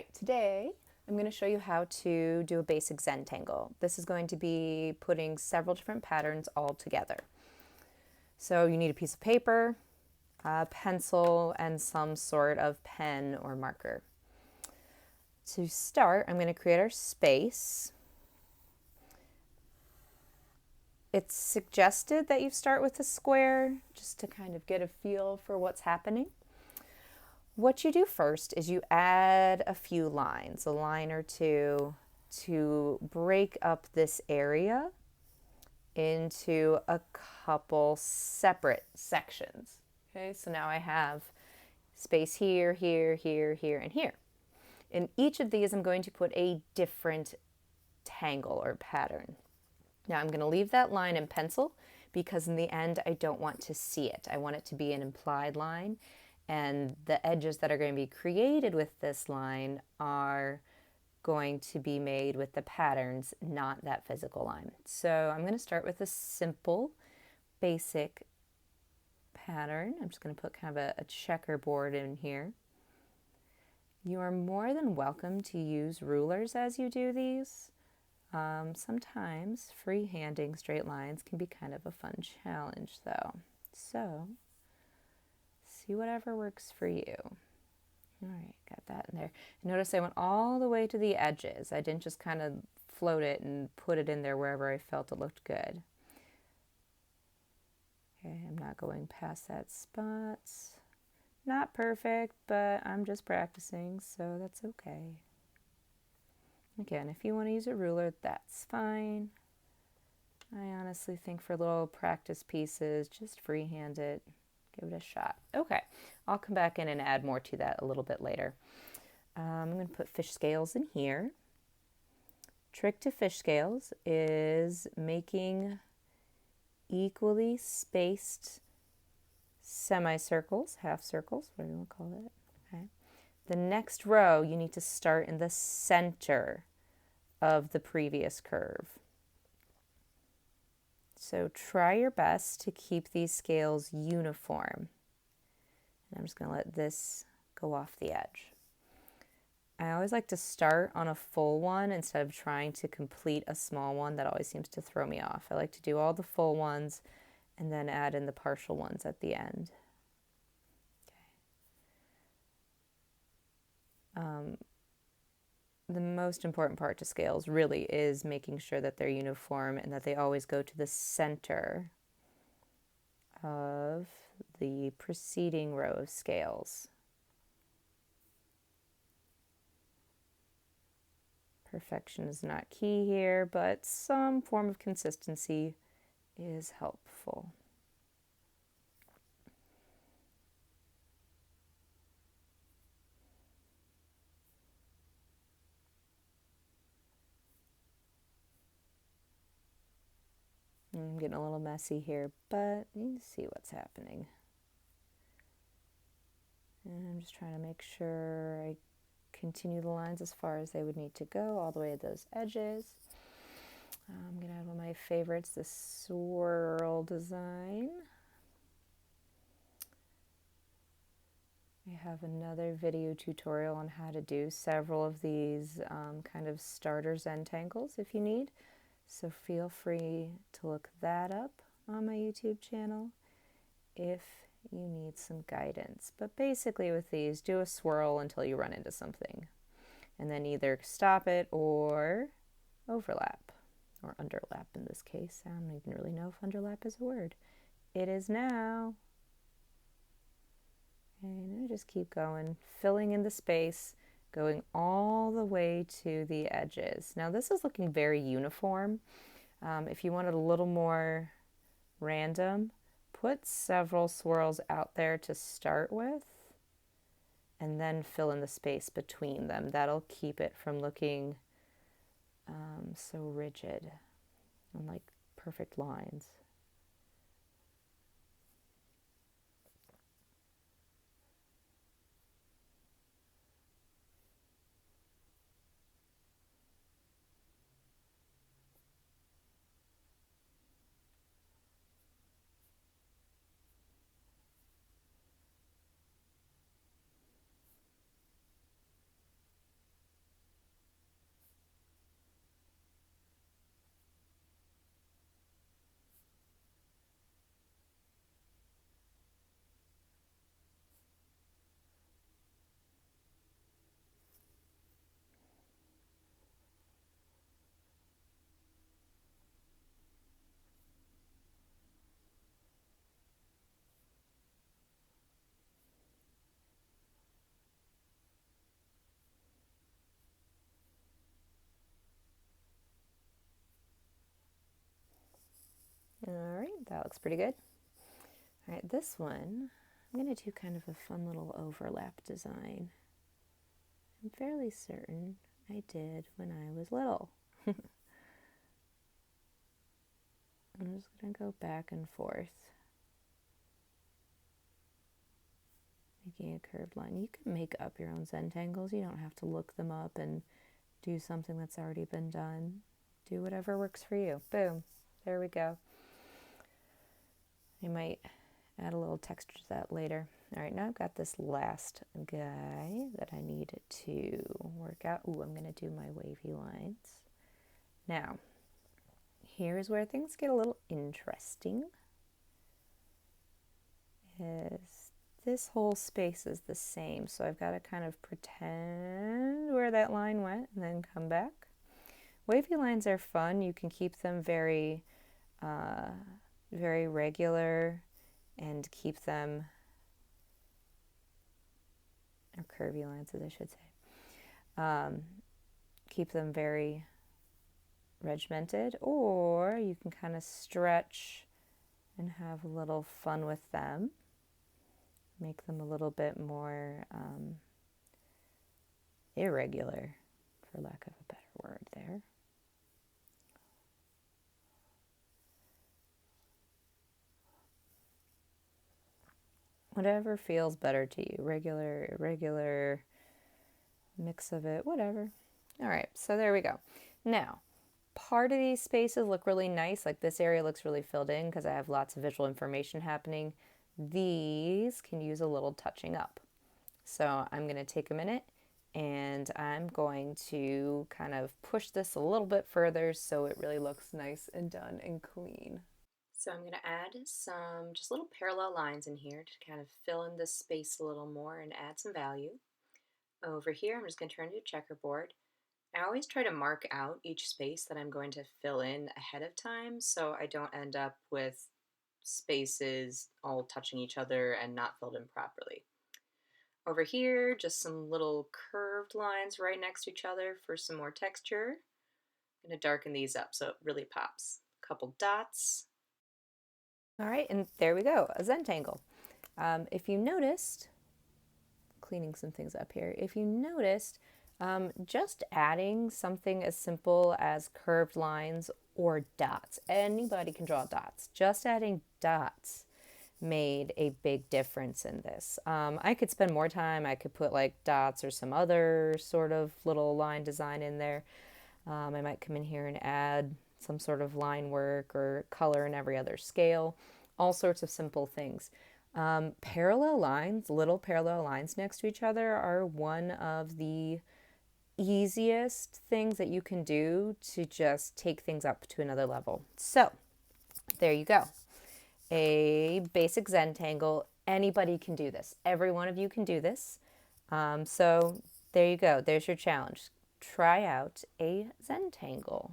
right, today I'm going to show you how to do a basic Zentangle. This is going to be putting several different patterns all together. So you need a piece of paper, a pencil, and some sort of pen or marker. To start, I'm going to create our space. It's suggested that you start with a square just to kind of get a feel for what's happening. What you do first is you add a few lines, a line or two, to break up this area into a couple separate sections. Okay, so now I have space here, here, here, here, and here. In each of these, I'm going to put a different tangle or pattern. Now I'm going to leave that line in pencil because in the end, I don't want to see it. I want it to be an implied line. And the edges that are going to be created with this line are going to be made with the patterns, not that physical line. So I'm going to start with a simple, basic pattern. I'm just going to put kind of a checkerboard in here. You are more than welcome to use rulers as you do these. Sometimes freehanding straight lines can be kind of a fun challenge though. So see whatever works for you. All right, got that in there. Notice I went all the way to the edges. I didn't just kind of float it and put it in there wherever I felt it looked good. Okay, I'm not going past that spot. Not perfect, but I'm just practicing, so that's okay. Again, if you want to use a ruler, that's fine. I honestly think for little practice pieces, just freehand it. Give it a shot. Okay, I'll come back in and add more to that a little bit later. I'm going to put fish scales in here. Trick to fish scales is making equally spaced semicircles, half circles, whatever you want to call it. Okay. The next row, you need to start in the center of the previous curve. So try your best to keep these scales uniform. And I'm just going to let this go off the edge. I always like to start on a full one instead of trying to complete a small one. That always seems to throw me off. I like to do all the full ones and then add in the partial ones at the end. Okay. The most important part to scales really is making sure that they're uniform and that they always go to the center of the preceding row of scales. Perfection is not key here, but some form of consistency is helpful. I'm getting a little messy here, but you can see what's happening. And I'm just trying to make sure I continue the lines as far as they would need to go, all the way to those edges. I'm going to add one of my favorites, the swirl design. I have another video tutorial on how to do several of these kind of starter Zentangles if you need. So feel free to look that up on my YouTube channel if you need some guidance. But basically with these, do a swirl until you run into something. And then either stop it or overlap, or underlap in this case. I don't even really know if underlap is a word. It is now. And I just keep going, filling in the space, going all the way to the edges. Now this is looking very uniform. If you wanted a little more random, put several swirls out there to start with and then fill in the space between them. That'll keep it from looking so rigid and like perfect lines. That looks pretty good. All right, this one, I'm going to do kind of a fun little overlap design. I'm fairly certain I did when I was little. I'm just going to go back and forth, making a curved line. You can make up your own Zentangles. You don't have to look them up and do something that's already been done. Do whatever works for you. Boom. There we go. I might add a little texture to that later. All right, now I've got this last guy that I need to work out. Ooh, I'm going to do my wavy lines. Now, here's where things get a little interesting. This whole space is the same, so I've got to kind of pretend where that line went and then come back. Wavy lines are fun. You can keep them very, very regular and keep them, or curvy lines as I should say, keep them very regimented, or you can kind of stretch and have a little fun with them. Make them a little bit more irregular, for lack of a better word there. Whatever feels better to you, regular, irregular, mix of it, whatever. All right, so there we go. Now, part of these spaces look really nice, like this area looks really filled in because I have lots of visual information happening. These can use a little touching up. So I'm going to take a minute and I'm going to kind of push this a little bit further so it really looks nice and done and clean. So I'm going to add some just little parallel lines in here to kind of fill in this space a little more and add some value. Over here, I'm just going to turn to a checkerboard. I always try to mark out each space that I'm going to fill in ahead of time so I don't end up with spaces all touching each other and not filled in properly. Over here, just some little curved lines right next to each other for some more texture. I'm going to darken these up so it really pops. A couple dots. All right, and there we go, a Zentangle. If you noticed, cleaning some things up here, if you noticed, just adding something as simple as curved lines or dots, anybody can draw dots, just adding dots made a big difference in this. I could spend more time, I could put like dots or some other sort of little line design in there. I might come in here and add some sort of line work or color in every other scale, all sorts of simple things. Parallel lines, little parallel lines next to each other are one of the easiest things that you can do to just take things up to another level. So there you go. A basic Zentangle. Anybody can do this. Every one of you can do this. So there you go. There's your challenge. Try out a Zentangle.